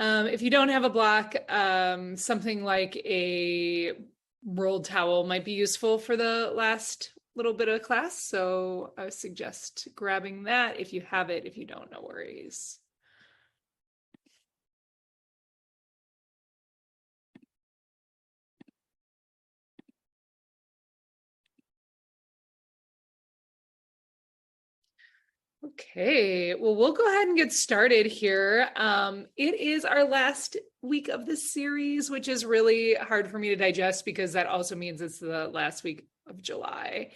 If you don't have a block, something like a rolled towel might be useful for the last little bit of class. So I suggest grabbing that if you have it. If you don't, no worries. Okay, well, we'll go ahead and get started here. It is our last week of this series, which is really hard for me to digest because that also means it's the last week of July.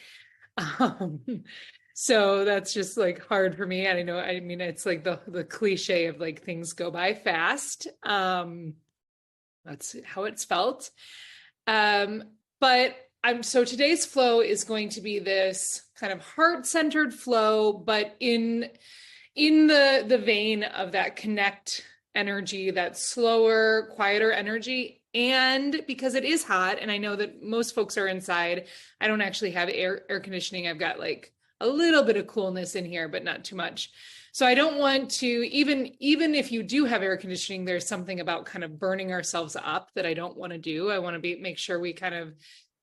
Um, so that's just like hard for me. And I know, I mean, it's like the cliche of like things go by fast. That's how it's felt. But so today's flow is going to be this kind of heart-centered flow, but in the vein of that connect energy, that slower, quieter energy. And because it is hot, and I know that most folks are inside, I don't actually have air conditioning. I've got like a little bit of coolness in here, but not too much. So I don't want to, even if you do have air conditioning, there's something about kind of burning ourselves up that I don't want to do. I want to make sure we kind of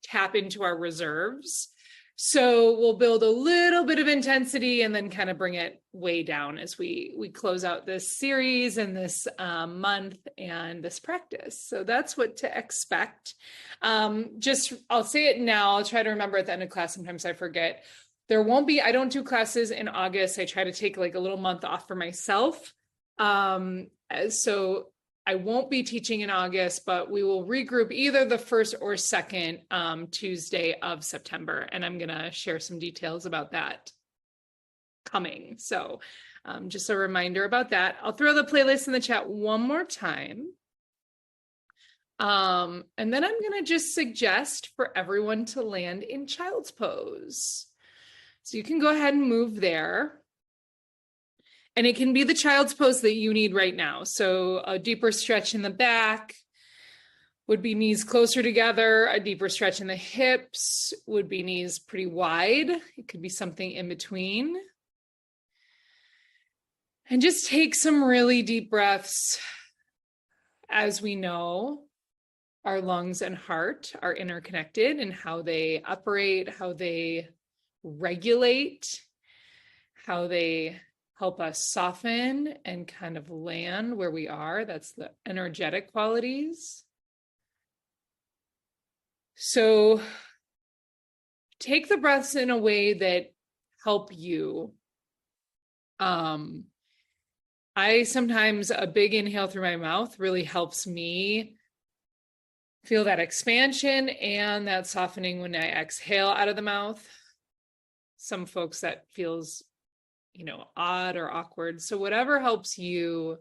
tap into our reserves. So we'll build a little bit of intensity and then kind of bring it way down as we close out this series and this month and this practice. So that's what to expect. I'll say it now. I'll try to remember at the end of class. Sometimes I forget. I don't do classes in August. I try to take like a little month off for myself. So I won't be teaching in August, but we will regroup either the first or second Tuesday of September. And I'm going to share some details about that coming. So just a reminder about that. I'll throw the playlist in the chat one more time. And then I'm going to just suggest for everyone to land in child's pose. So you can go ahead and move there. And it can be the child's pose that you need right now. So a deeper stretch in the back would be knees closer together. A deeper stretch in the hips would be knees pretty wide. It could be something in between. And just take some really deep breaths. As we know, our lungs and heart are interconnected in how they operate, how they regulate, how they help us soften and kind of land where we are. That's the energetic qualities. So take the breaths in a way that help you. Sometimes a big inhale through my mouth really helps me feel that expansion and that softening when I exhale out of the mouth. Some folks that feels, odd or awkward. So whatever helps you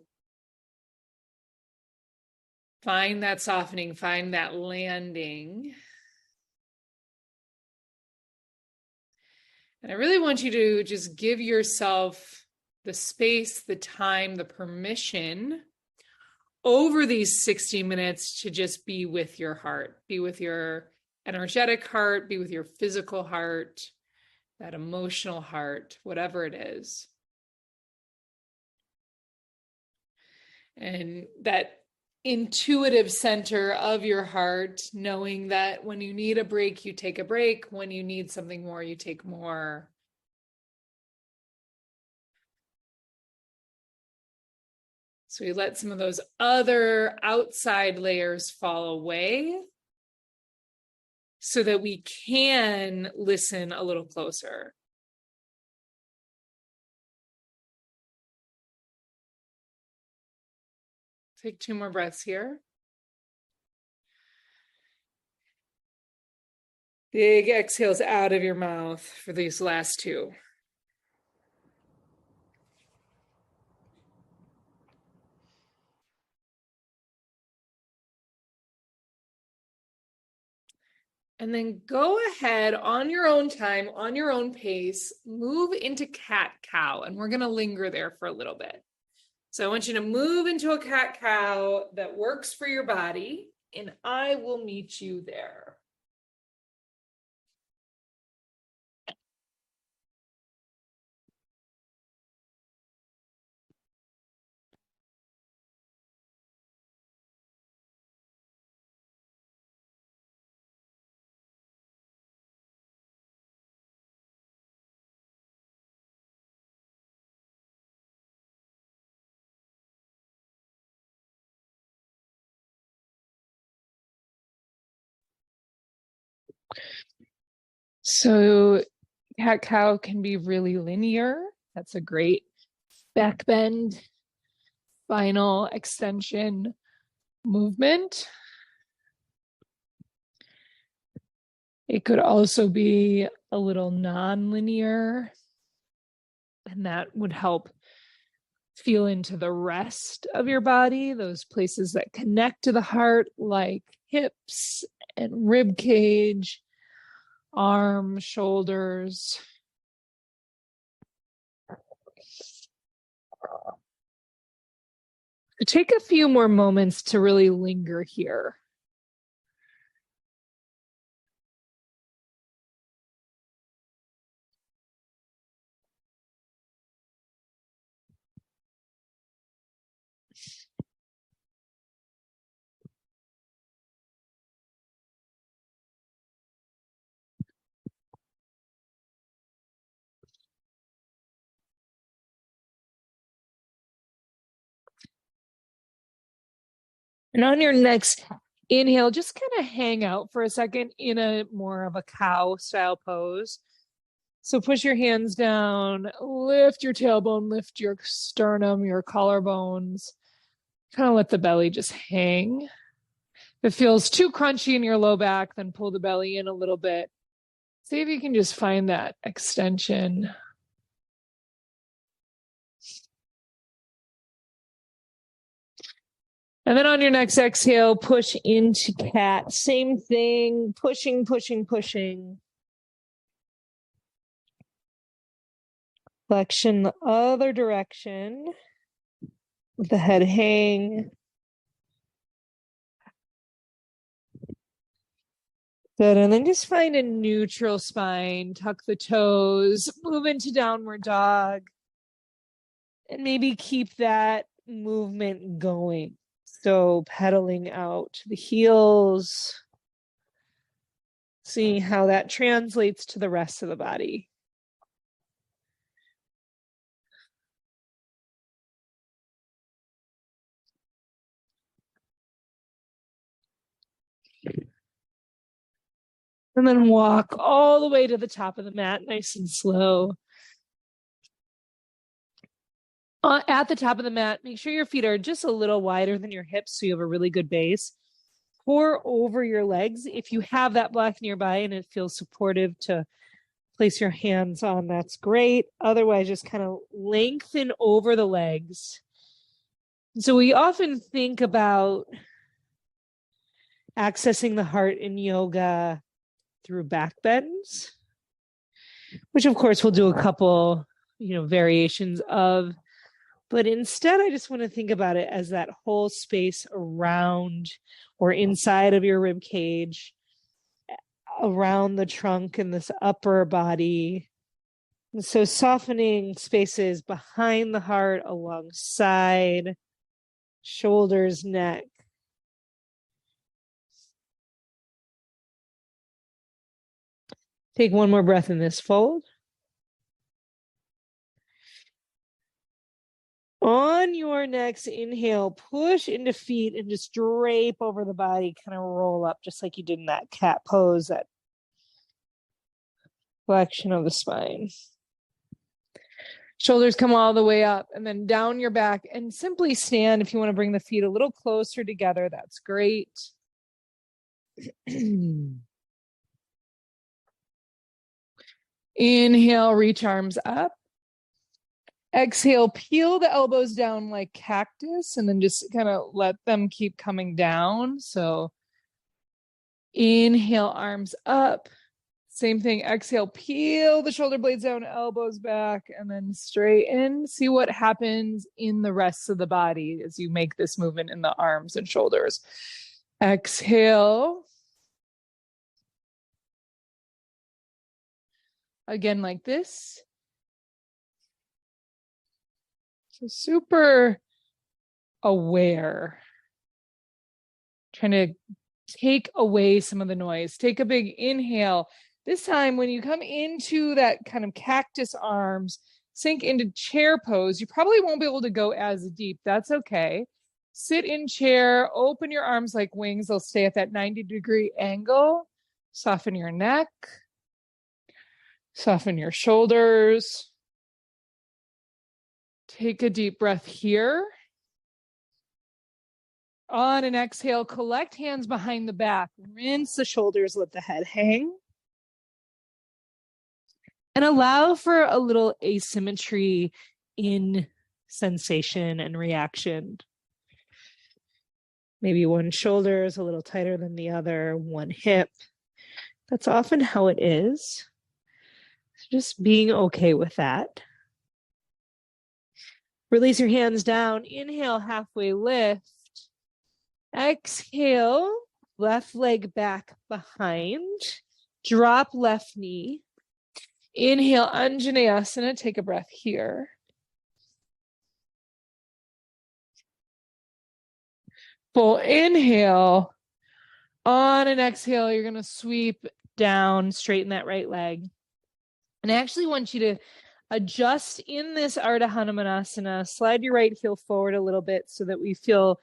find that softening, find that landing. And I really want you to just give yourself the space, the time, the permission over these 60 minutes to just be with your heart, be with your energetic heart, be with your physical heart, that emotional heart, whatever it is. And that intuitive center of your heart, knowing that when you need a break, you take a break. When you need something more, you take more. So we let some of those other outside layers fall away so that we can listen a little closer. Take 2 more breaths here. Big exhales out of your mouth for these last 2. And then go ahead on your own time, on your own pace, move into cat-cow. And we're going to linger there for a little bit. So I want you to move into a cat-cow that works for your body, and I will meet you there. So cat-cow can be really linear. That's a great back bend, spinal extension movement. It could also be a little non-linear, and that would help feel into the rest of your body, those places that connect to the heart, like hips and rib cage, arms, shoulders. Take a few more moments to really linger here. And on your next inhale, just kind of hang out for a second in a more of a cow style pose. So push your hands down, lift your tailbone, lift your sternum, your collarbones. Kind of let the belly just hang. If it feels too crunchy in your low back, then pull the belly in a little bit. See if you can just find that extension. And then on your next exhale, push into cat. Same thing, pushing, pushing, pushing. Flexion the other direction. Let the head hang. Good, and then just find a neutral spine, tuck the toes, move into downward dog, and maybe keep that movement going. So pedaling out the heels, seeing how that translates to the rest of the body. And then walk all the way to the top of the mat, nice and slow. At the top of the mat, make sure your feet are just a little wider than your hips so you have a really good base. Pour over your legs. If you have that block nearby and it feels supportive to place your hands on, that's great. Otherwise, just kind of lengthen over the legs. So we often think about accessing the heart in yoga through back bends, which of course we'll do a couple, variations of. But instead, I just want to think about it as that whole space around or inside of your rib cage, around the trunk and this upper body. And so softening spaces behind the heart, alongside, shoulders, neck. Take one more breath in this fold. On your next inhale, push into feet and just drape over the body, kind of roll up just like you did in that cat pose, that flexion of the spine. Shoulders come all the way up and then down your back and simply stand. If you want to bring the feet a little closer together, that's great. Inhale, reach arms up. Exhale, peel the elbows down like cactus and then just kind of let them keep coming down. So inhale, arms up. Same thing. Exhale, peel the shoulder blades down, elbows back, and then straighten. See what happens in the rest of the body as you make this movement in the arms and shoulders. Exhale. Again, like this. So super aware. Trying to take away some of the noise. Take a big inhale. This time, when you come into that kind of cactus arms, sink into chair pose. You probably won't be able to go as deep. That's okay. Sit in chair, open your arms like wings. They'll stay at that 90-degree angle. Soften your neck. Soften your shoulders. Take a deep breath here. On an exhale, collect hands behind the back. Rinse the shoulders, let the head hang. And allow for a little asymmetry in sensation and reaction. Maybe one shoulder is a little tighter than the other, one hip. That's often how it is. So just being okay with that. Release your hands down. Inhale, halfway lift. Exhale, left leg back behind. Drop left knee. Inhale, Anjaneyasana. Take a breath here. Full inhale. On an exhale, you're going to sweep down, straighten that right leg. And I actually want you to adjust in this Ardha Hanumanasana. Slide your right heel forward a little bit so that we feel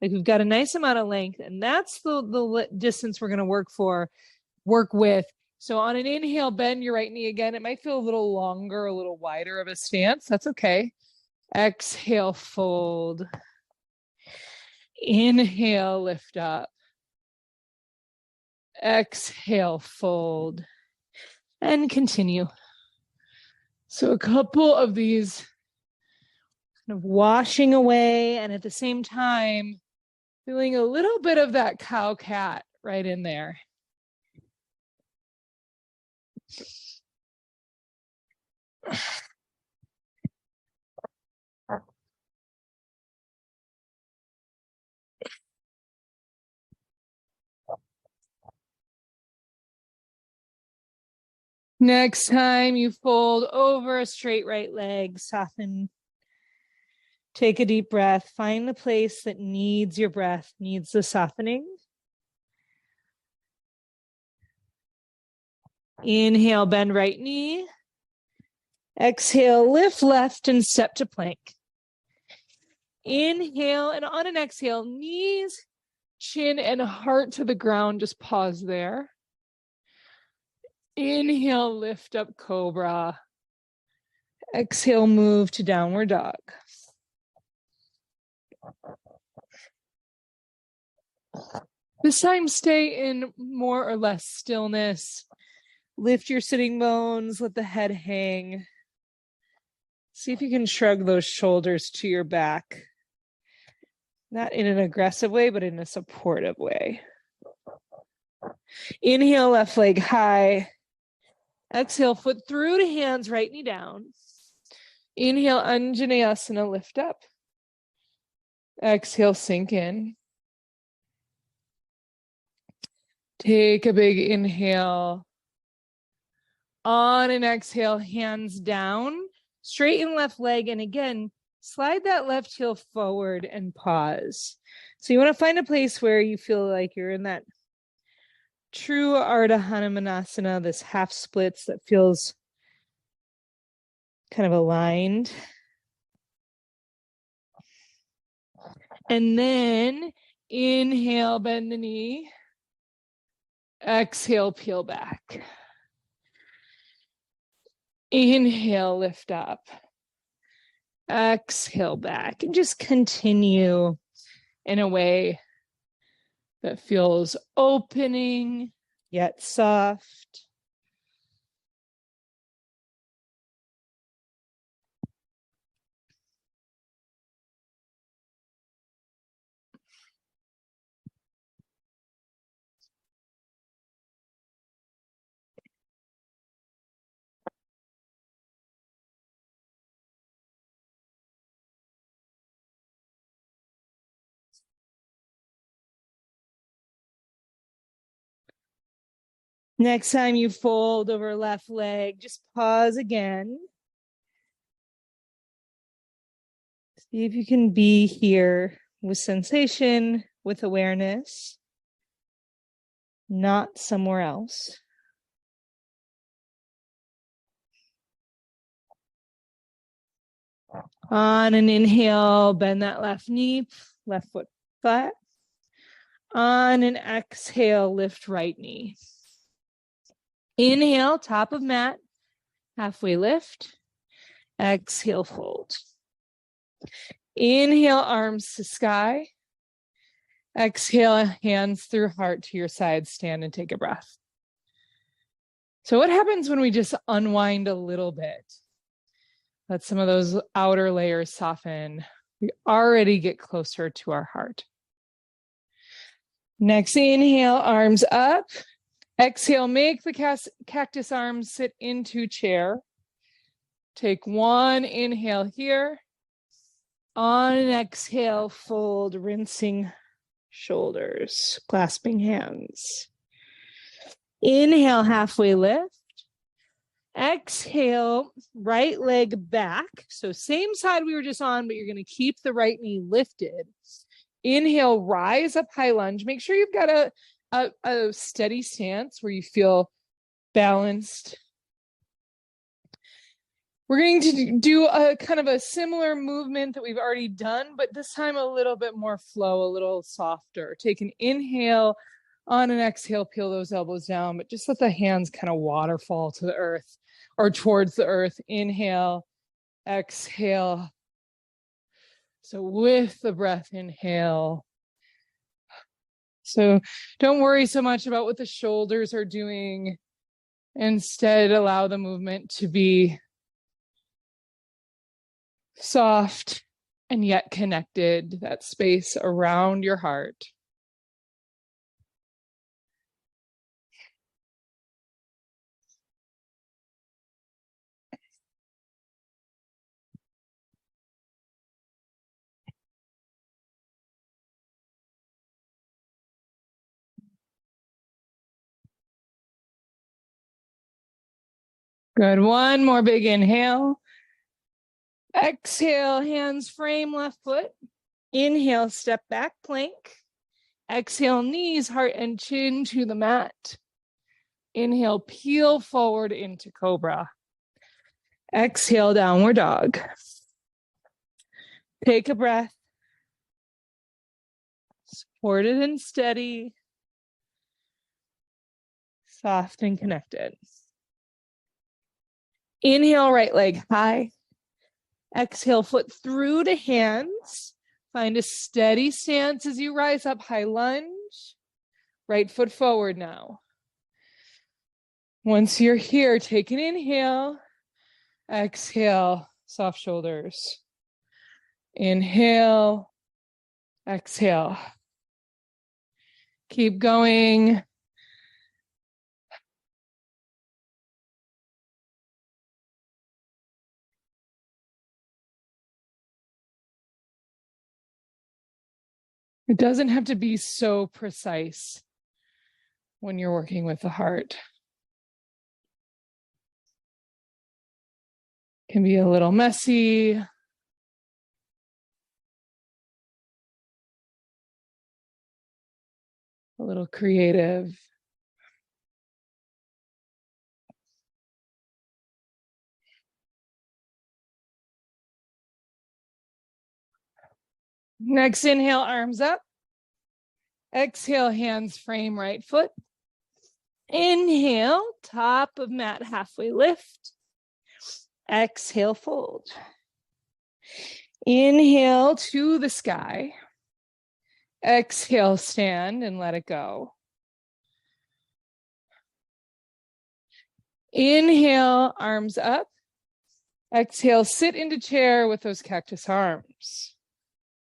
like we've got a nice amount of length. And that's the distance we're going to work with. So on an inhale, bend your right knee again. It might feel a little longer, a little wider of a stance. That's okay. Exhale, fold. Inhale, lift up. Exhale, fold. And continue. So a couple of these kind of washing away, and at the same time, feeling a little bit of that cow-cat right in there. Next time you fold over a straight right leg, soften. Take a deep breath. Find the place that needs your breath, needs the softening. Inhale, bend right knee. Exhale, lift left and step to plank. Inhale, and on an exhale, knees, chin, and heart to the ground. Just pause there. Inhale, lift up cobra. Exhale, move to downward dog. This time, stay in more or less stillness. Lift your sitting bones, let the head hang. See if you can shrug those shoulders to your back. Not in an aggressive way, but in a supportive way. Inhale, left leg high. Exhale, foot through to hands, right knee down. Inhale, Anjaneyasana, lift up. Exhale, sink in. Take a big inhale. On an exhale, hands down, straighten left leg, and again, slide that left heel forward and pause. So you want to find a place where you feel like you're in that true Ardha Hanumanasana, this half splits that feels kind of aligned. And then inhale, bend the knee. Exhale, peel back. Inhale, lift up. Exhale back. And just continue in a way that feels opening yet soft. Next time you fold over left leg, just pause again. See if you can be here with sensation, with awareness, not somewhere else. On an inhale, bend that left knee, left foot flat. On an exhale, lift right knee. Inhale, top of mat, halfway lift. Exhale, fold. Inhale, arms to sky. Exhale, hands through heart to your side. Stand and take a breath. So what happens when we just unwind a little bit? Let some of those outer layers soften. We already get closer to our heart. Next, inhale, arms up. Exhale, make the cactus arms sit into chair. Take one inhale here. On an exhale, fold, rinsing shoulders, clasping hands. Inhale, halfway lift. Exhale, right leg back. So same side we were just on, but you're going to keep the right knee lifted. Inhale, rise up, high lunge. Make sure you've got a steady stance where you feel balanced. We're going to do a kind of a similar movement that we've already done, but this time a little bit more flow, a little softer. Take an inhale. On an exhale, peel those elbows down, but just let the hands kind of waterfall to the earth or towards the earth. Inhale, exhale. So with the breath, inhale. So don't worry so much about what the shoulders are doing. Instead, allow the movement to be soft and yet connected, that space around your heart. Good. One more big inhale. Exhale, hands frame left foot. Inhale, step back, plank. Exhale, knees, heart, and chin to the mat. Inhale, peel forward into cobra. Exhale, downward dog. Take a breath. Supported and steady. Soft and connected. Inhale, right leg high. Exhale, foot through to hands. Find a steady stance as you rise up, high lunge. Right foot forward now. Once you're here, take an inhale. Exhale, soft shoulders. Inhale, exhale. Keep going. It doesn't have to be so precise when you're working with the heart. It can be a little messy. A little creative. Next inhale, arms up. Exhale, hands frame right foot. Inhale, top of mat, halfway lift. Exhale, fold. Inhale to the sky. Exhale, stand and let it go. Inhale, arms up. Exhale, sit into chair with those cactus arms.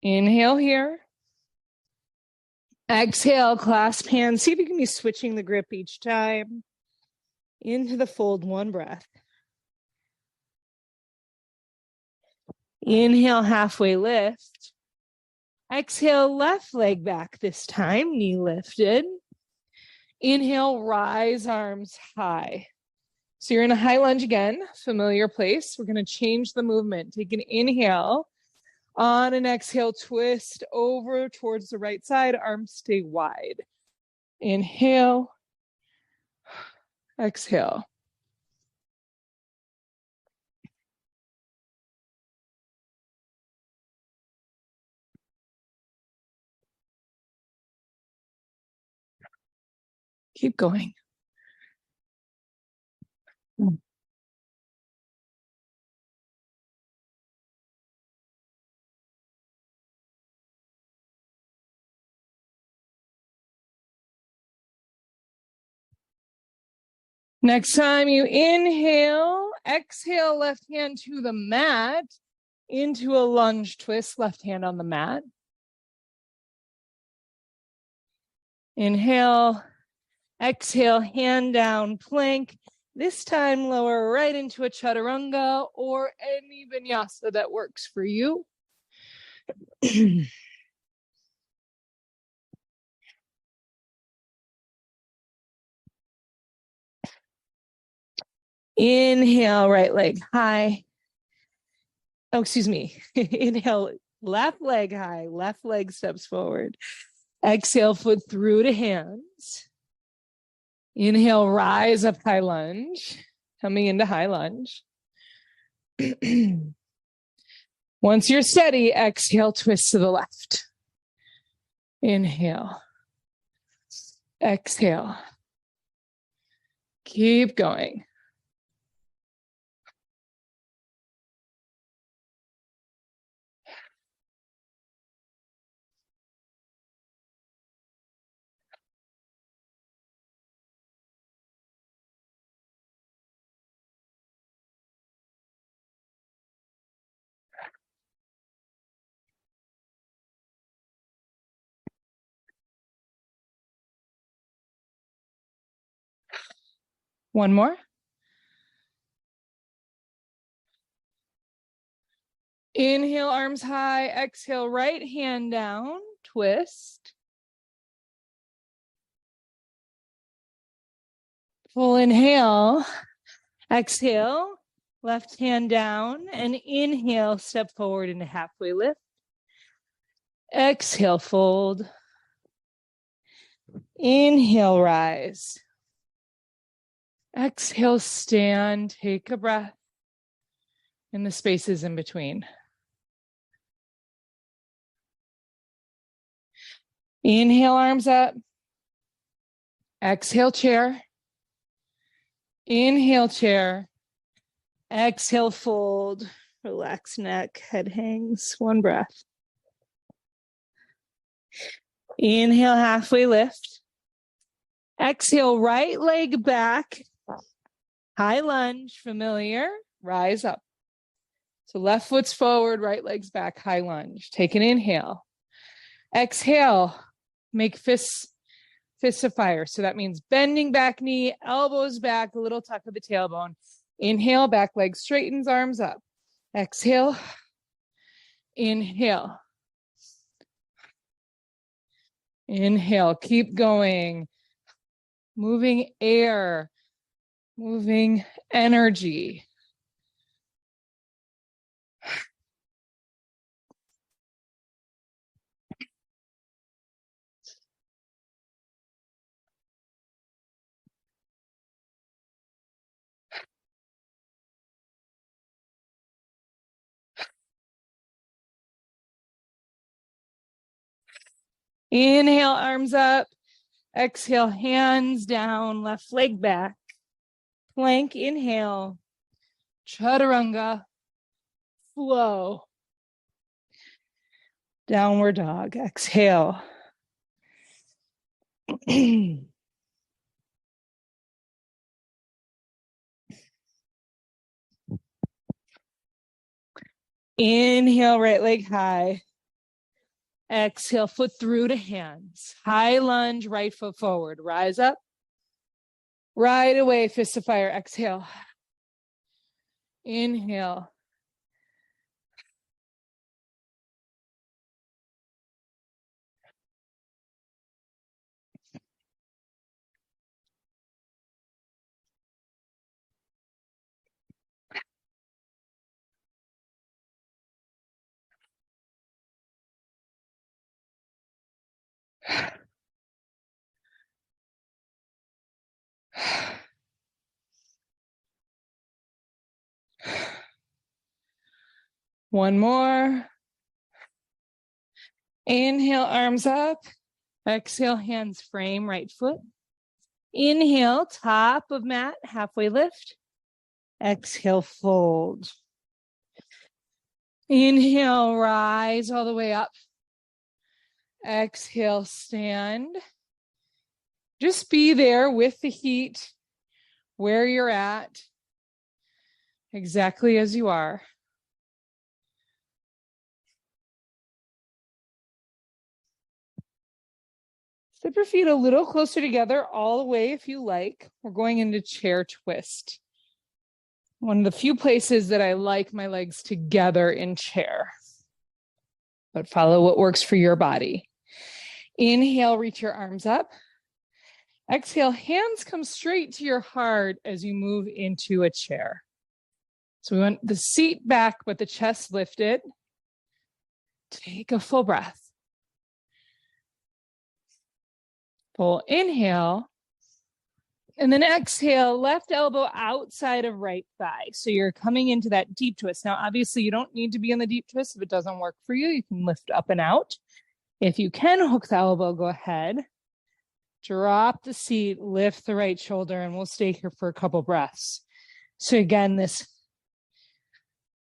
Inhale here. Exhale, clasp hands. See if you can be switching the grip each time. Into the fold, one breath. Inhale, halfway lift. Exhale, left leg back this time, knee lifted. Inhale, rise arms high. So you're in a high lunge again, familiar place. We're going to change the movement. Take an inhale. On an exhale, twist over towards the right side. Arms stay wide. Inhale. Exhale. Keep going. Next time you inhale, exhale, left hand to the mat, into a lunge twist, left hand on the mat. Inhale, exhale, hand down, plank. This time lower right into a chaturanga or any vinyasa that works for you. Inhale, right leg high. Oh, excuse me. Inhale, left leg high, left leg steps forward. Exhale, foot through to hands. Inhale, rise up, high lunge. Coming into high lunge. Once you're steady, exhale, twist to the left. Inhale. Exhale. Keep going. One more. Inhale, arms high. Exhale, right hand down. Twist. Full inhale. Exhale, left hand down. And inhale, step forward into halfway lift. Exhale, fold. Inhale, rise. Exhale, stand. Take a breath in the spaces in between. Inhale, arms up. Exhale, chair. Inhale, chair. Exhale, fold. Relax neck, head hangs. One breath. Inhale, halfway lift. Exhale, right leg back. High lunge, familiar. Rise up. So left foot's forward, right leg's back, high lunge. Take an inhale. Exhale, make fists of fire. So that means bending back knee, elbows back, a little tuck of the tailbone. Inhale, back leg straightens, arms up. Exhale. Inhale. Inhale. Keep going. Moving air. Moving energy. Inhale, arms up. Exhale, hands down, left leg back. Plank, inhale. Chaturanga. Flow. Downward dog. Exhale. Inhale, right leg high. Exhale, foot through to hands. High lunge, right foot forward. Rise up. Right away, fist of fire. Exhale. Inhale. One more. Inhale, arms up. Exhale, hands frame, right foot. Inhale, top of mat, halfway lift. Exhale, fold. Inhale, rise all the way up. Exhale, stand. Just be there with the heat, where you're at, exactly as you are. Step your feet a little closer together all the way if you like. We're going into chair twist. One of the few places that I like my legs together in chair. But follow what works for your body. Inhale, reach your arms up. Exhale, hands come straight to your heart as you move into a chair. So we want the seat back, but the chest lifted. Take a full breath. Full inhale. And then exhale, left elbow outside of right thigh. So you're coming into that deep twist. Now, obviously, you don't need to be in the deep twist. If it doesn't work for you, you can lift up and out. If you can hook the elbow, go ahead. Drop the seat, lift the right shoulder, and we'll stay here for a couple breaths. So again, this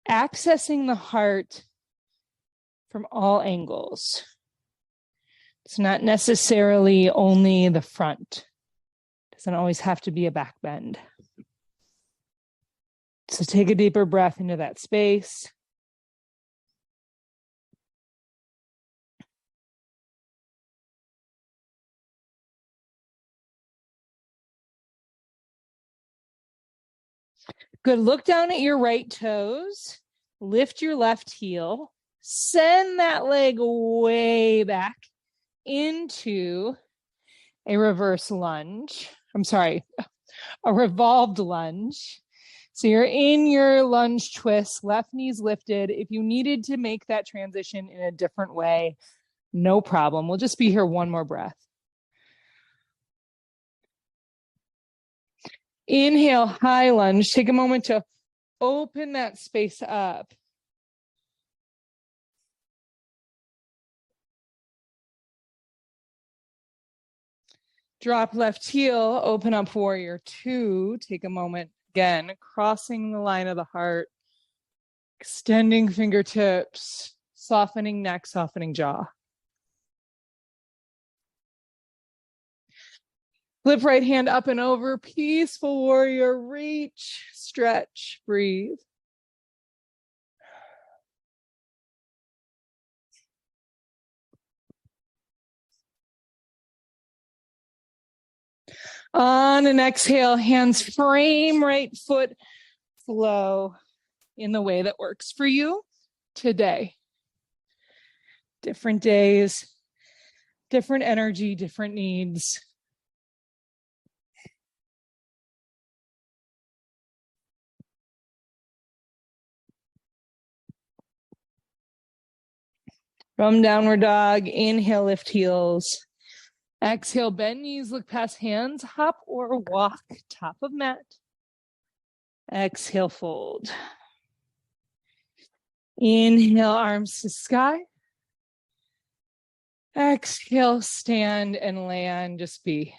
accessing the heart from all angles. It's not necessarily only the front. It doesn't always have to be a back bend. So take a deeper breath into that space. Good. Look down at your right toes. Lift your left heel. Send that leg way back into a reverse lunge. I'm sorry, a revolved lunge. So you're in your lunge twist, left knee's lifted. If you needed to make that transition in a different way, no problem. We'll just be here one more breath. Inhale, high lunge. Take a moment to open that space up. Drop left heel, open up warrior two. Take a moment again, crossing the line of the heart, extending fingertips, softening neck, softening jaw. Flip right hand up and over, peaceful warrior, reach, stretch, breathe. On an exhale, hands frame right foot, flow in the way that works for you today. Different days, different energy, different needs. From downward dog, inhale, lift heels. Exhale, bend knees, look past hands, hop or walk, top of mat. Exhale, fold. Inhale, arms to sky. Exhale, stand and land, just be.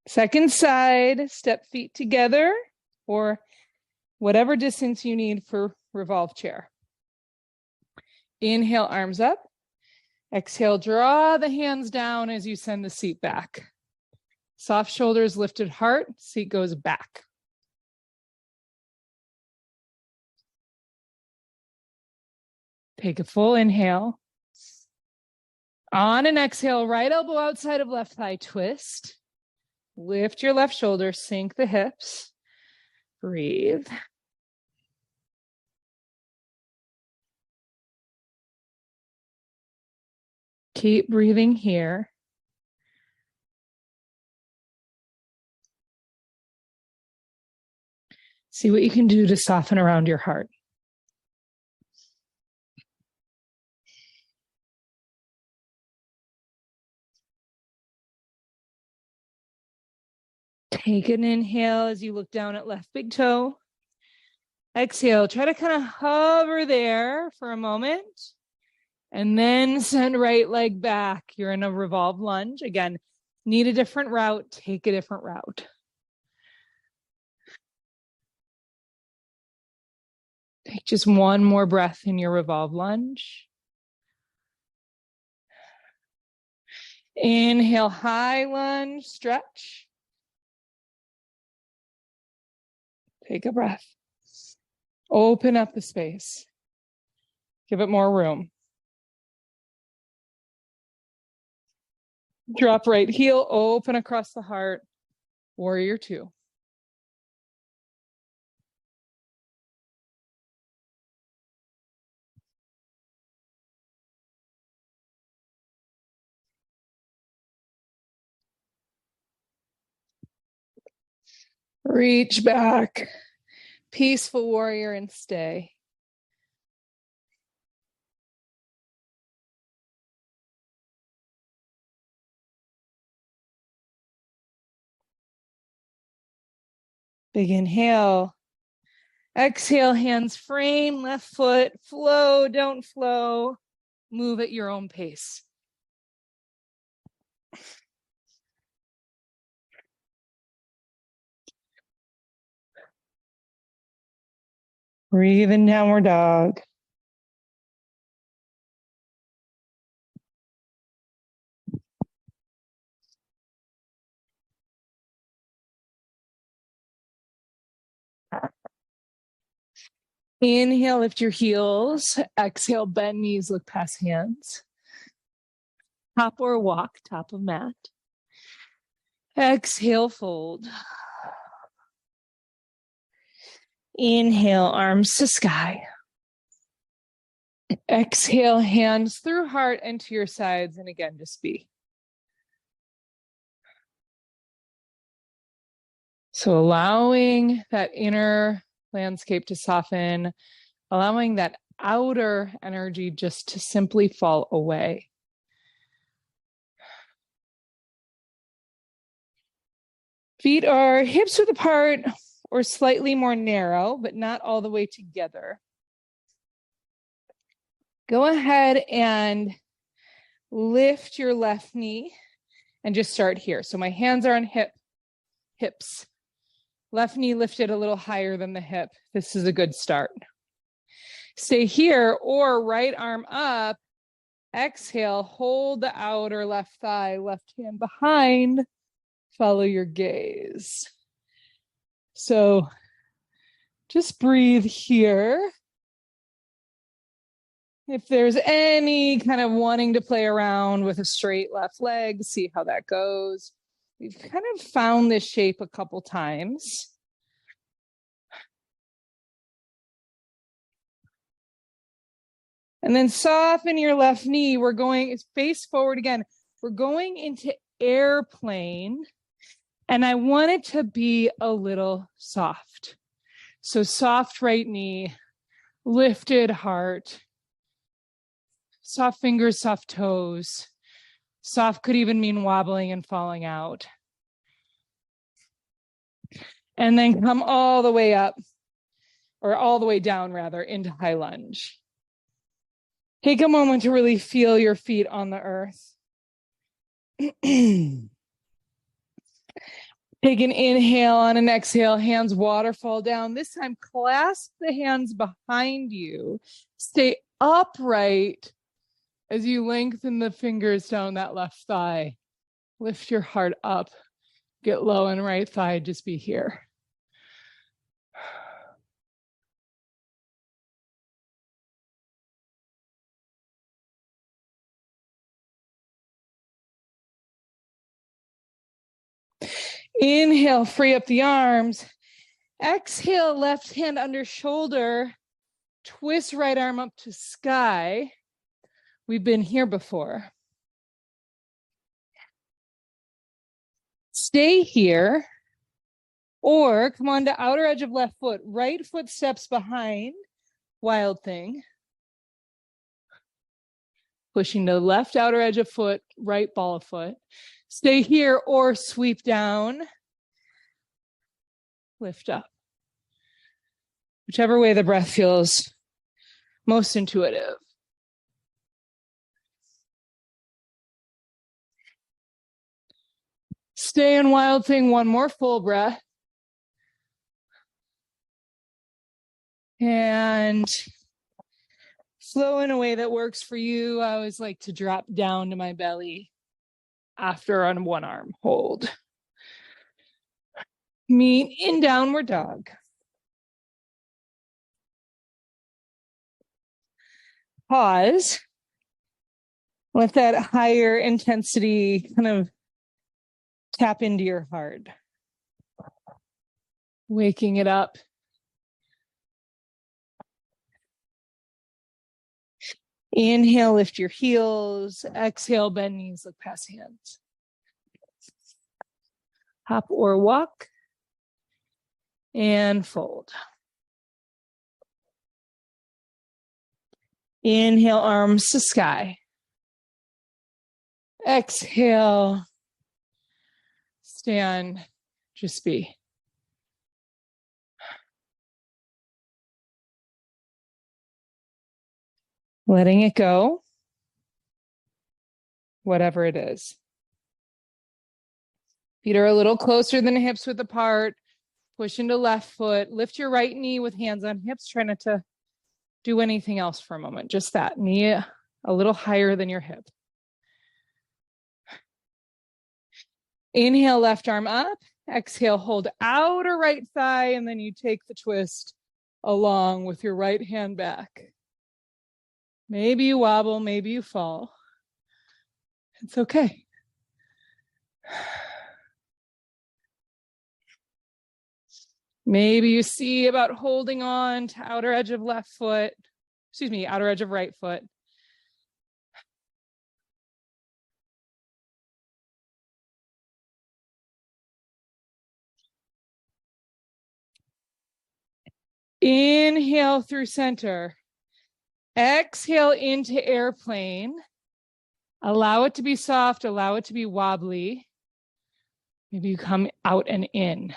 Second side, step feet together or whatever distance you need for revolve chair. Inhale, arms up. Exhale, draw the hands down as you send the seat back. Soft shoulders, lifted heart, seat goes back. Take a full inhale. On an exhale, right elbow outside of left thigh, twist. Lift your left shoulder, sink the hips. Breathe. Keep breathing here. See what you can do to soften around your heart. Take an inhale as you look down at left big toe. Exhale, try to kind of hover there for a moment. And then send right leg back. You're in a revolved lunge. Again, Need a different route, take a different route. Take just one more breath in your revolve lunge. Inhale, high lunge, stretch. Take a breath. Open up the space. Give it more room. Drop right heel, open across the heart. Warrior two. Reach back. Peaceful warrior and stay. Big inhale. Exhale, hands frame, left foot, flow, don't flow. Move at your own pace. Breathe in, downward dog. Inhale, lift your heels. Exhale, bend knees, look past hands. Top or walk, top of mat. Exhale, fold. Inhale, arms to sky. Exhale, hands through heart and to your sides. And again, just be. So allowing that inner landscape to soften, allowing that outer energy just to simply fall away. Feet are hips width apart or slightly more narrow, but not all the way together. Go ahead and lift your left knee and just start here. So my hands are on hips. Left knee lifted a little higher than the hip. This is a good start. Stay here or right arm up. Exhale, hold the outer left thigh, left hand behind. Follow your gaze. So just breathe here. If there's any kind of wanting to play around with a straight left leg, see how that goes. We've kind of found this shape a couple times. And then soften your left knee. We're going face forward again. We're going into airplane. And I want it to be a little soft. So soft right knee, lifted heart, soft fingers, soft toes. Soft could even mean wobbling and falling out. And then come all the way up, or all the way down rather, into high lunge. Take a moment to really feel your feet on the earth. Take an inhale on an exhale, hands waterfall down. This time, clasp the hands behind you. Stay upright as you lengthen the fingers down that left thigh. Lift your heart up. Get low and right thigh, just be here. Inhale, free up the arms. Exhale, left hand under shoulder. Twist right arm up to sky. We've been here before. Stay here. Or come on to outer edge of left foot. Right foot steps behind. Wild thing. Pushing to left outer edge of foot, right ball of foot. Stay here or sweep down. Lift up. Whichever way the breath feels most intuitive. Stay in Wild Thing, one more full breath. And flow in a way that works for you. I always like to drop down to my belly after on one arm hold. Meet in downward dog. Pause. Let that higher intensity kind of tap into your heart. Waking it up. Inhale, lift your heels. Exhale, bend knees, look past hands. Hop or walk. And fold. Inhale, arms to sky. Exhale, stand, just be. Letting it go, whatever it is. Feet are a little closer than hips width apart. Push into left foot. Lift your right knee with hands on hips. Try not to do anything else for a moment. Just that knee a little higher than your hip. Inhale, left arm up. Exhale, hold outer right thigh, and then you take the twist along with your right hand back. Maybe you wobble, maybe you fall. It's okay. Maybe you see about holding on to outer edge of left foot, outer edge of right foot. Inhale through center. Exhale into airplane. Allow it to be soft, allow it to be wobbly. Maybe you come out and in.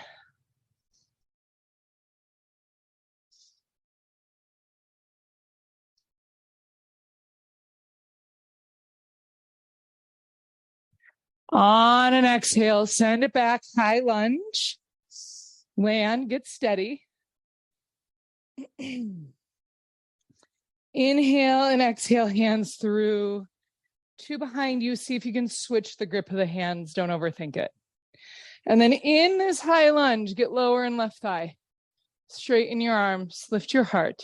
On an exhale, send it back, high lunge. Land, get steady. Inhale and exhale, hands through. Two behind you. See if you can switch the grip of the hands. Don't overthink it. And then in this high lunge, get lower in left thigh. Straighten your arms. Lift your heart.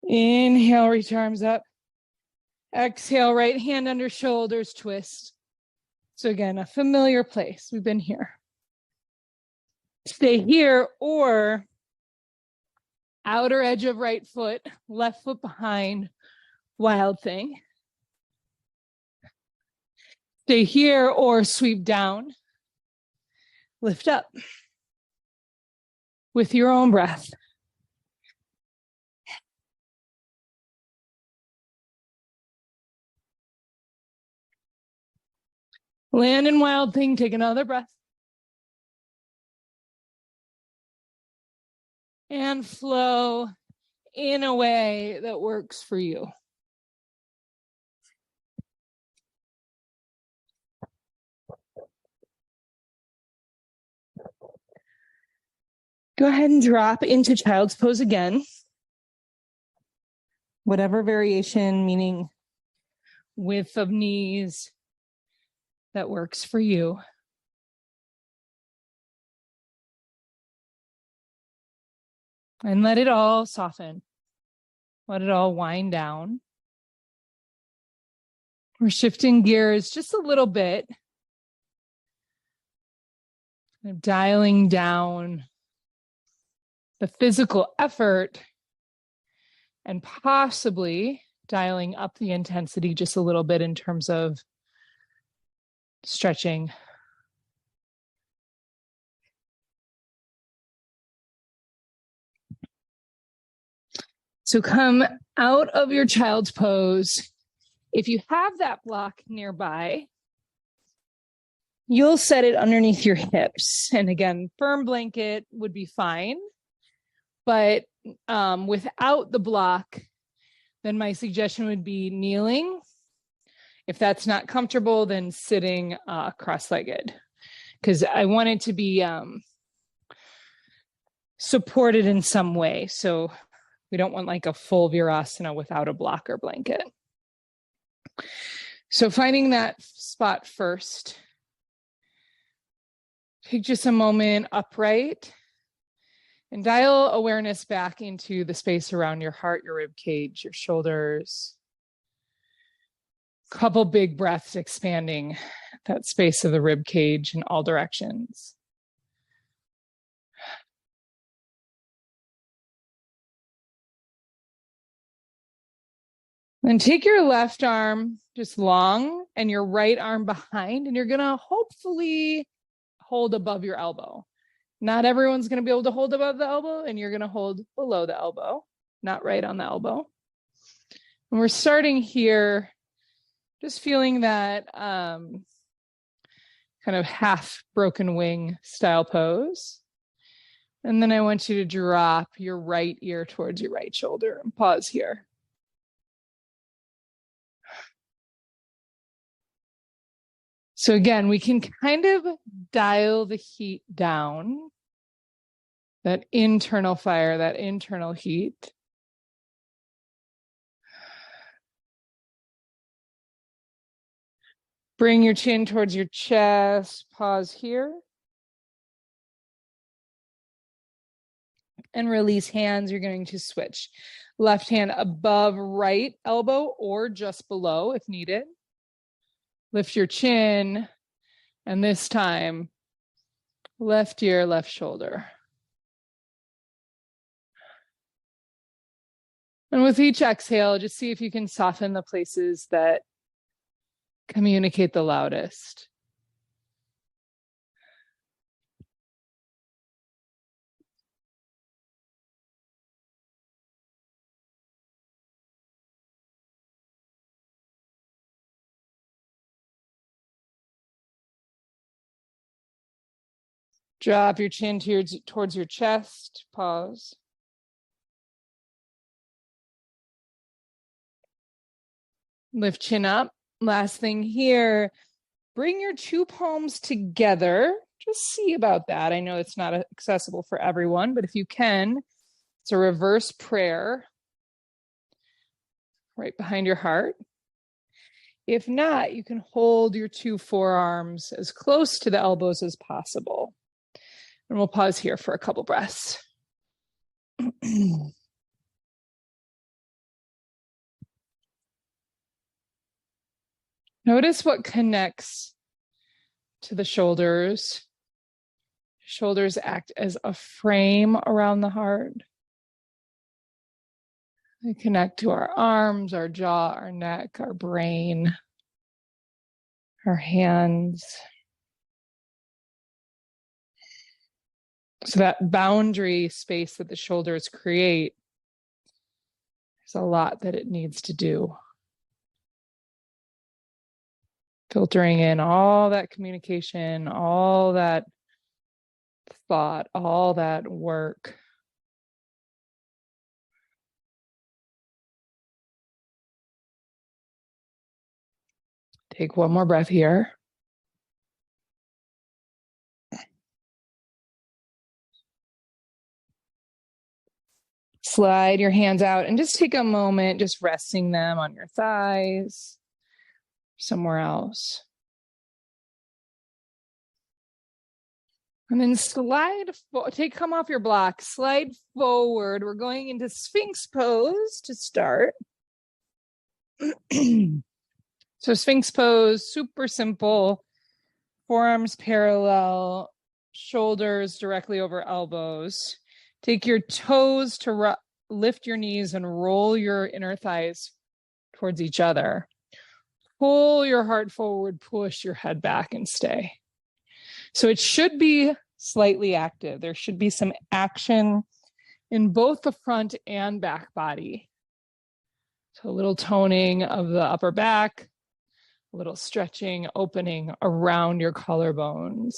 Inhale, reach arms up. Exhale, right hand under shoulders, twist. So again, a familiar place. We've been here. Stay here or outer edge of right foot, left foot behind, Wild Thing. Stay here or sweep down. Lift up with your own breath. Land in Wild Thing, take another breath. And flow in a way that works for you. Go ahead and drop into child's pose again. Whatever variation, meaning width of knees, that works for you. And let it all soften. Let it all wind down. We're shifting gears just a little bit. Dialing down the physical effort and possibly dialing up the intensity just a little bit in terms of stretching. So come out of your child's pose. If you have that block nearby, you'll set it underneath your hips. And again, firm blanket would be fine. But without the block, then my suggestion would be kneeling. If that's not comfortable, then sitting cross-legged, because I want it to be supported in some way. So we don't want like a full virasana without a blocker blanket. So finding that spot first. Take just a moment upright and dial awareness back into the space around your heart, your rib cage, your shoulders. Couple big breaths expanding that space of the rib cage in all directions. Then take your left arm just long and your right arm behind, and you're gonna hopefully hold above your elbow. Not everyone's gonna be able to hold above the elbow, and you're gonna hold below the elbow, not right on the elbow. And we're starting here, just feeling that kind of half broken wing style pose. And then I want you to drop your right ear towards your right shoulder and pause here. So again, we can kind of dial the heat down, that internal fire, that internal heat. Bring your chin towards your chest, pause here. And release hands. You're going to switch. Left hand above right elbow or just below if needed. Lift your chin, and this time, left ear, left shoulder. And with each exhale, just see if you can soften the places that communicate the loudest. Drop your chin towards your chest. Pause. Lift chin up. Last thing here, bring your two palms together. Just see about that. I know it's not accessible for everyone, but if you can, it's a reverse prayer right behind your heart. If not, you can hold your two forearms as close to the elbows as possible. And we'll pause here for a couple breaths. Notice what connects to the shoulders. Shoulders act as a frame around the heart. They connect to our arms, our jaw, our neck, our brain, our hands. So that boundary space that the shoulders create, there's a lot that it needs to do. Filtering in all that communication, all that thought, all that work. Take one more breath here. Slide your hands out and just take a moment, just resting them on your thighs, somewhere else. And then come off your block, slide forward. We're going into Sphinx pose to start. So Sphinx pose, super simple. Forearms parallel, shoulders directly over elbows. Take your toes to lift your knees and roll your inner thighs towards each other. Pull your heart forward, push your head back and stay. So it should be slightly active. There should be some action in both the front and back body. So a little toning of the upper back, a little stretching, opening around your collarbones.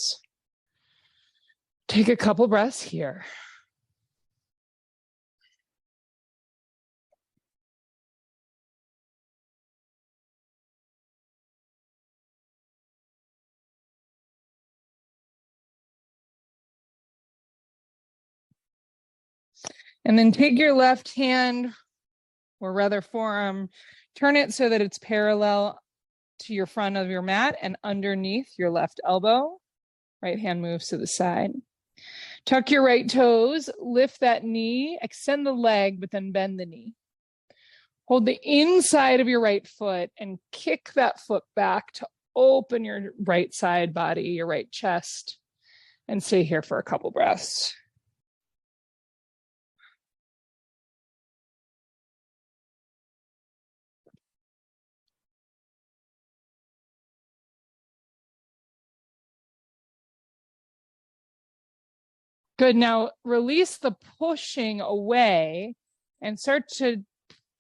Take a couple breaths here. And then take your left hand, or rather forearm, turn it so that it's parallel to your front of your mat and underneath your left elbow. Right hand moves to the side. Tuck your right toes, lift that knee, extend the leg, but then bend the knee. Hold the inside of your right foot and kick that foot back to open your right side body, your right chest, and stay here for a couple breaths. Good. Now release the pushing away and start to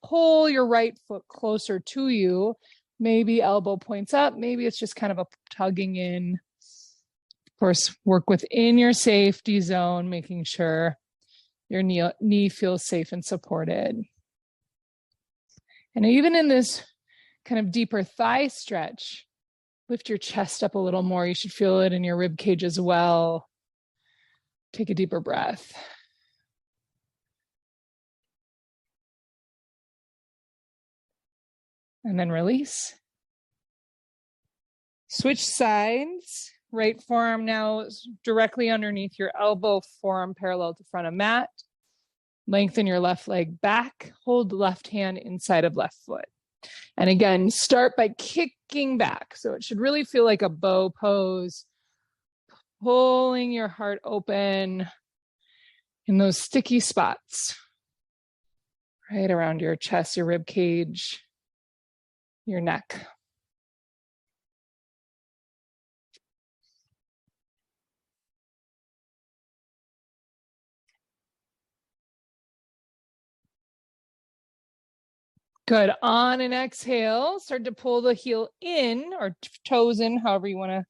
pull your right foot closer to you. Maybe elbow points up. Maybe it's just kind of a tugging in. Of course, work within your safety zone, making sure your knee feels safe and supported. And even in this kind of deeper thigh stretch, lift your chest up a little more. You should feel it in your rib cage as well. Take a deeper breath. And then release. Switch sides. Right forearm now is directly underneath your elbow, forearm parallel to front of mat. Lengthen your left leg back. Hold the left hand inside of left foot. And again, start by kicking back. So it should really feel like a bow pose. Pulling your heart open in those sticky spots. Right around your chest, your rib cage, your neck. Good. On an exhale, start to pull the heel in or toes in, however you want to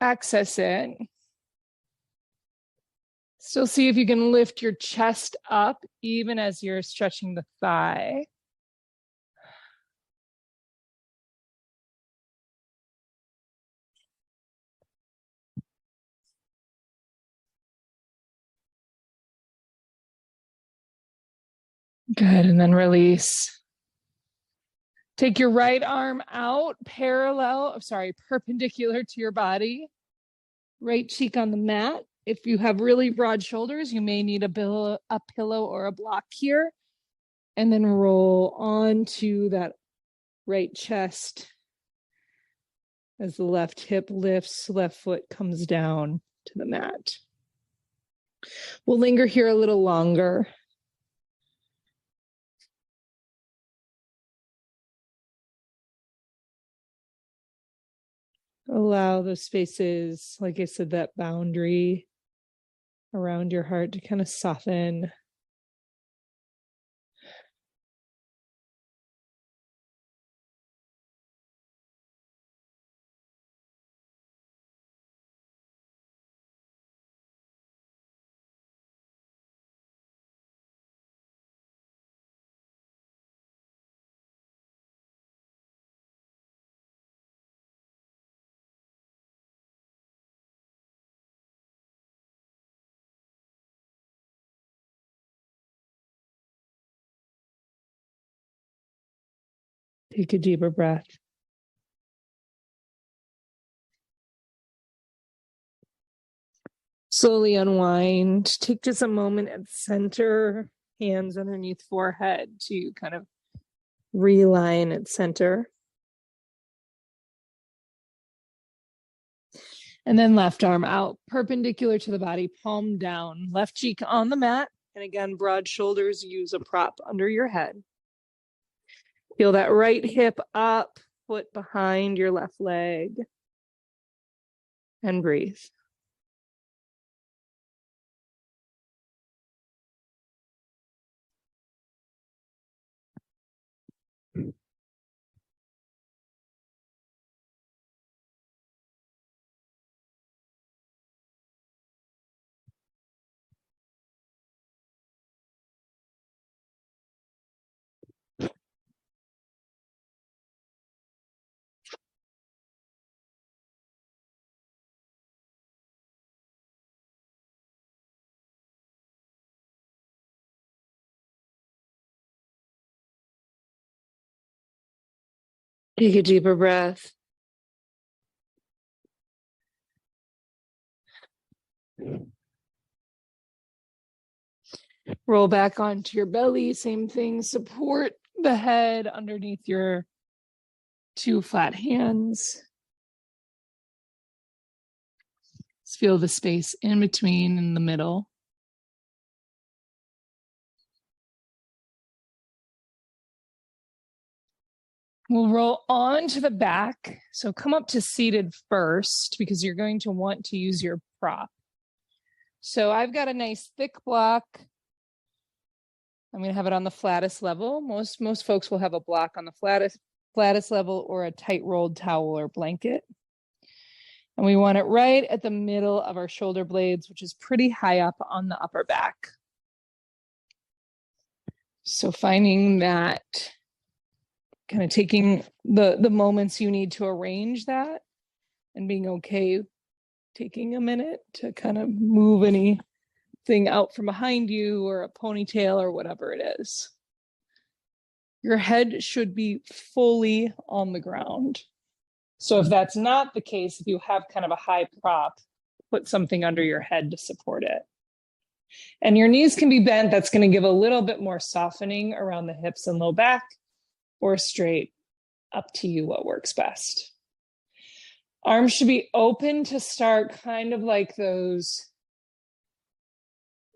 access it. Still see if you can lift your chest up even as you're stretching the thigh. Good. And then release. Take your right arm out, perpendicular to your body. Right cheek on the mat. If you have really broad shoulders, you may need a pillow or a block here. And then roll onto that right chest as the left hip lifts, left foot comes down to the mat. We'll linger here a little longer. Allow those spaces, like I said, that boundary around your heart to kind of soften. Take a deeper breath. Slowly unwind. Take just a moment at center, hands underneath forehead to kind of realign at center. And then left arm out, perpendicular to the body, palm down, left cheek on the mat. And again, broad shoulders, use a prop under your head. Feel that right hip up, foot behind your left leg. And breathe. Take a deeper breath. Roll back onto your belly. Same thing. Support the head underneath your two flat hands. Just feel the space in between and the middle. We'll roll on to the back. So come up to seated first because you're going to want to use your prop. So I've got a nice thick block. I'm going to have it on the flattest level. Most folks will have a block on the flattest level or a tight rolled towel or blanket. And we want it right at the middle of our shoulder blades, which is pretty high up on the upper back. So finding that, kind of taking the moments you need to arrange that and being okay taking a minute to kind of move anything out from behind you or a ponytail or whatever it is. Your head should be fully on the ground. So if that's not the case, if you have kind of a high prop, put something under your head to support it. And your knees can be bent. That's going to give a little bit more softening around the hips and low back, or straight, up to you what works best. Arms should be open to start, kind of like those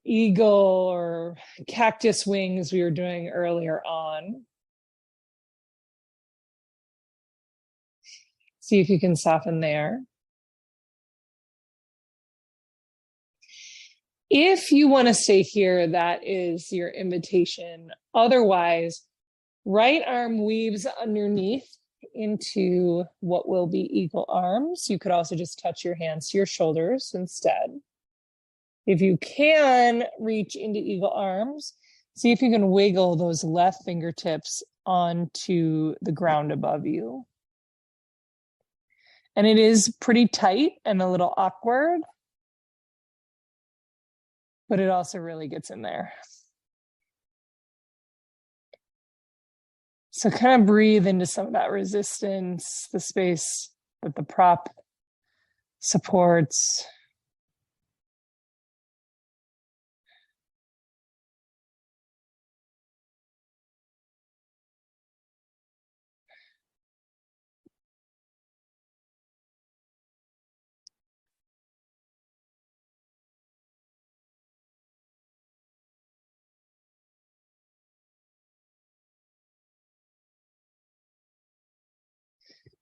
eagle or cactus wings we were doing earlier on. See if you can soften there. If you want to stay here, that is your invitation. Otherwise, right arm weaves underneath into what will be eagle arms. You could also just touch your hands to your shoulders instead. If you can reach into eagle arms, see if you can wiggle those left fingertips onto the ground above you. And it is pretty tight and a little awkward, but it also really gets in there. So kind of breathe into some of that resistance, the space that the prop supports.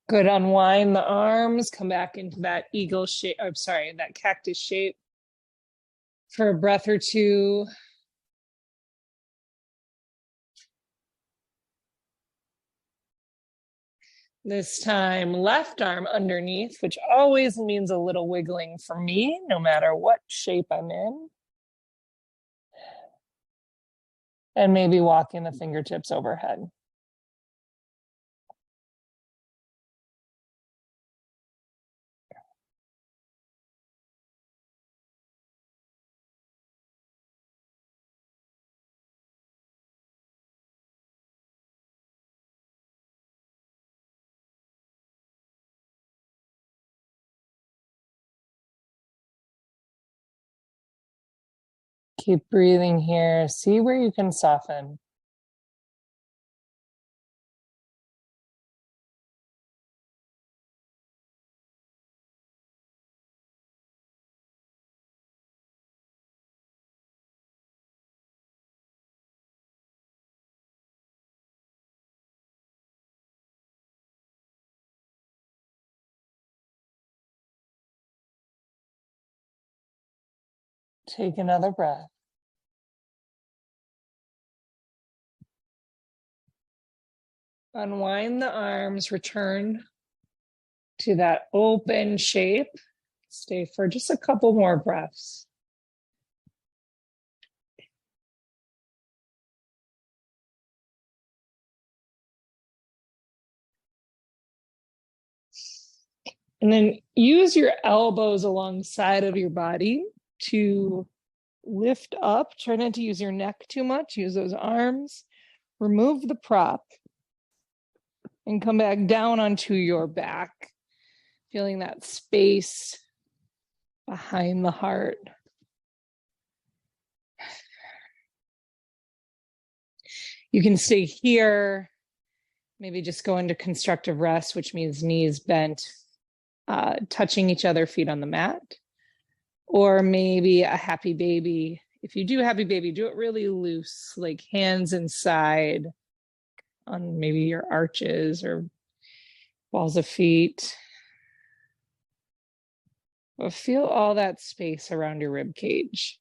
Good. Unwind the arms, come back into that eagle shape. I'm sorry, that cactus shape for a breath or two. This time, left arm underneath, which always means a little wiggling for me, no matter what shape I'm in. And maybe walking the fingertips overhead. Keep breathing here. See where you can soften. Take another breath. Unwind the arms, return to that open shape. Stay for just a couple more breaths. And then use your elbows alongside of your body to lift up. Try not to use your neck too much. Use those arms. Remove the prop. And come back down onto your back, feeling that space behind the heart. You can stay here, maybe just go into constructive rest, which means knees bent, touching each other, feet on the mat, or maybe a happy baby. If you do happy baby, do it really loose, like hands inside on maybe your arches or balls of feet. But feel all that space around your rib cage.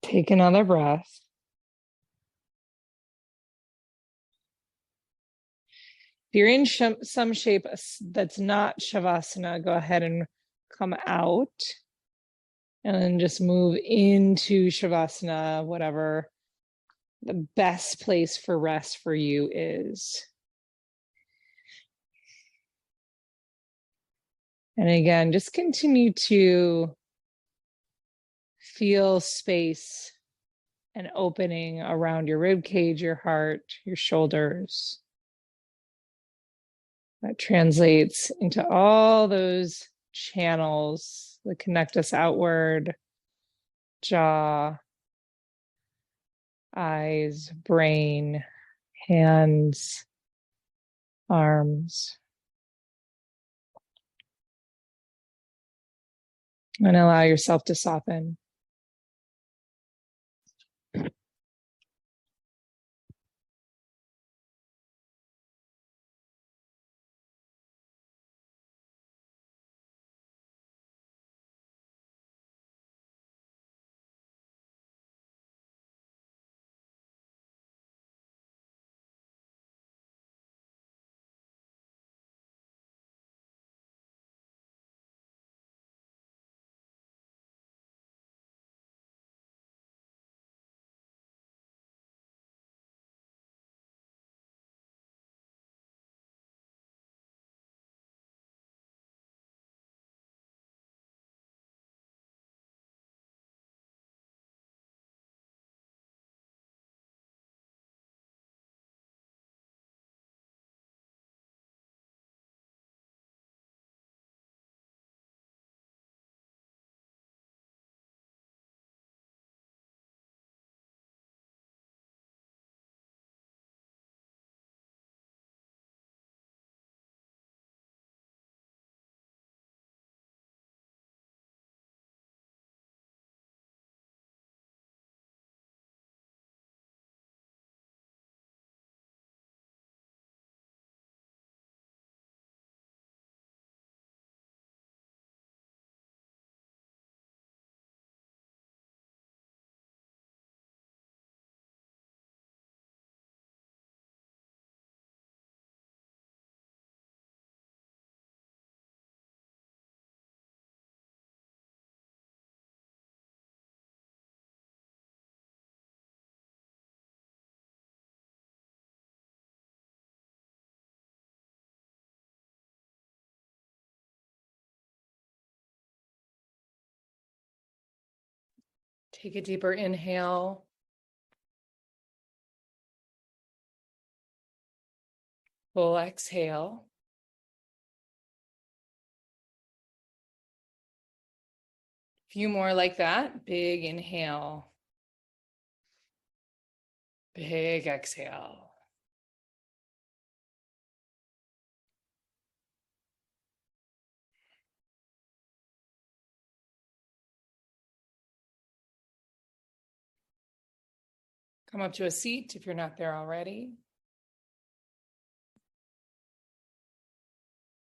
Take another breath. If you're in some shape that's not Shavasana, go ahead and come out and then just move into Shavasana, whatever the best place for rest for you is. And again, just continue to feel space and opening around your rib cage, your heart, your shoulders. That translates into all those channels that connect us outward: jaw, eyes, brain, hands, arms. And allow yourself to soften. Take a deeper inhale. Full exhale. A few more like that. Big inhale. Big exhale. Come up to a seat if you're not there already.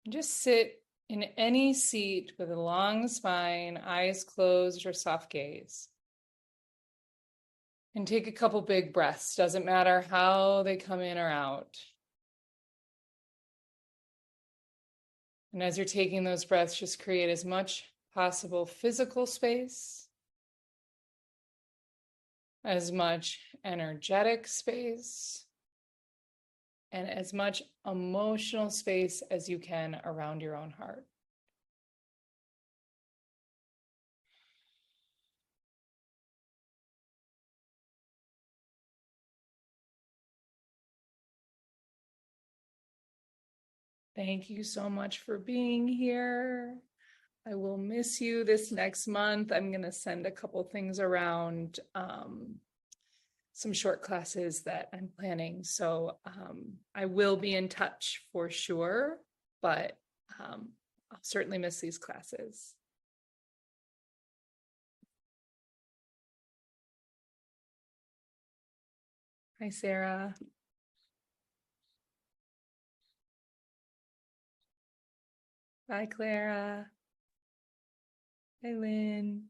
Just sit in any seat with a long spine, eyes closed, or soft gaze. And take a couple big breaths. Doesn't matter how they come in or out. And as you're taking those breaths, just create as much possible physical space, as much energetic space, and as much emotional space as you can around your own heart. Thank you so much for being here. I will miss you this next month. I'm going to send a couple things around, some short classes that I'm planning. So I will be in touch for sure, but I'll certainly miss these classes. Hi, Sarah. Bye, Clara. Hi, Lynn.